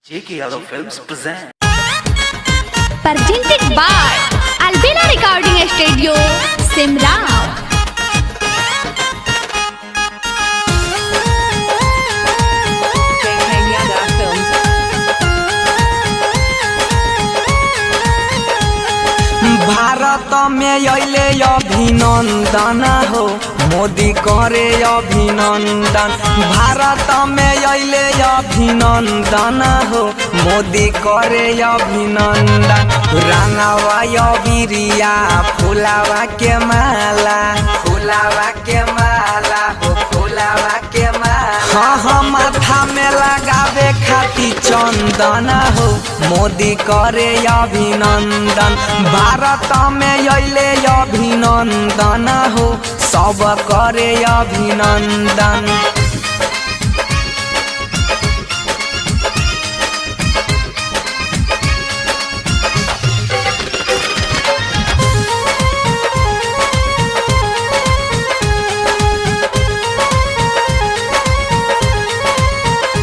J.K. Yadav Films present. Presented by Albina Recording Studio, Simrao. J.K. Yadav Films. Bharat में अइले अभिनंदन हो, मोदी करे अभिनंदन। भारत में अइले अभिनंदन हो, मोदी करे अभिनंदन। रंगवा अबिरिया फुलावा के माला, फुलावा के माला हो, फुलावा के माला। हाँ हाँ, माथा में लगावे खाती चंदन हो, मोदी करे अभिनंदन। भारत में अइले अभिनंदन हो, सब करे अभिनंदन।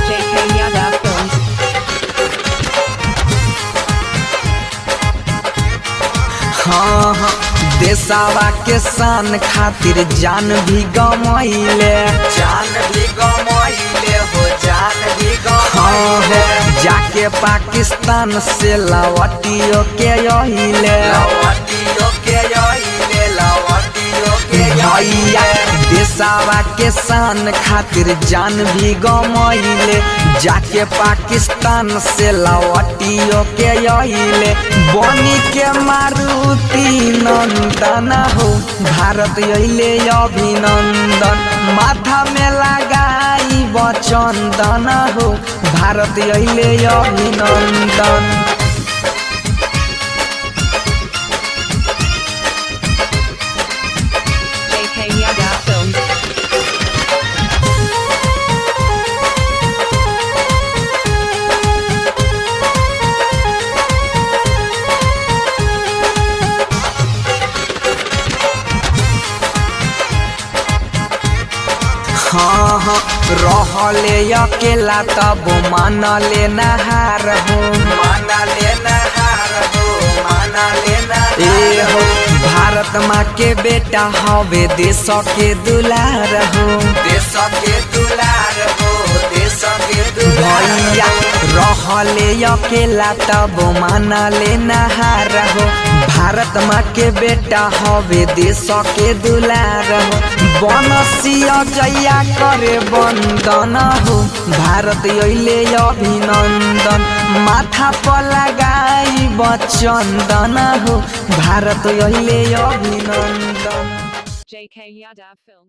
J.K. Yadav Films. हाँ हाँ, देशवा के शान खातिर जान भी गमैले, जान भी गमैले हो, जान भी गमैले। जाके पाकिस्तान से लौटियो के अइले, लौटियो के अइले, लौटियो के भैया। देशवा के शान खातिर जान भी गमैले, जाके पाकिस्तान से लौटियो के अइले। बनी के मारुति नंदन हो, भारत अइले अभिनंदन। माथा में लगाई चंदन हो, भारत अइले अभिनंदन। J.K. Yadav Films. हाँ हाँ, रहले अकेला तब मानले नहार हो, मानले नहार हो, मानले नहार। ए हो, भारत माँ के बेटा हवे, देश के दुलार हो, देश के दुलार हो, देश के दुलार। भैया रहले अकेला तब मानले नहार हो, भारत माँ के बेटा हवे, देश के दुलार हो। बनसिया जया करे बंदन हो, भारत अइले अभिनंदन। माथा पर लगाई चंदन हो, भारत अइले अभिनंदन। J.K. Yadav Films.